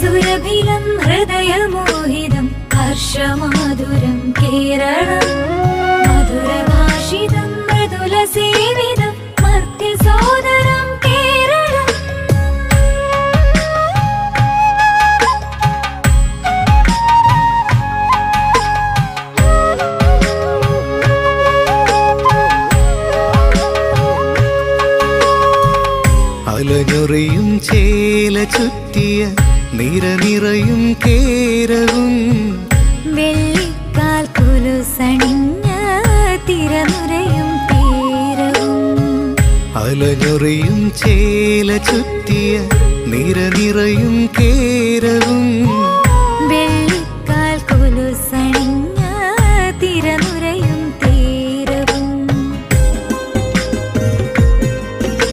സുരഭിലം ഹൃദയമോഹിതം ഹർഷമാധുരം കേരളം മധുരഭാഷിതം മൃദുലസേവിതം മർത്യസോദരം കേരളം. അലഞ്ഞൊറിയും ചേല ചുറ്റിയ നിറനിറയും കേരവും വെള്ളിക്കാൽ കുലുസണിഞ്ഞ തിരനുരയും തീരവും. അലഞ്ഞൊറിയും ചേല ചുറ്റിയ നിറനിറയും കേരവും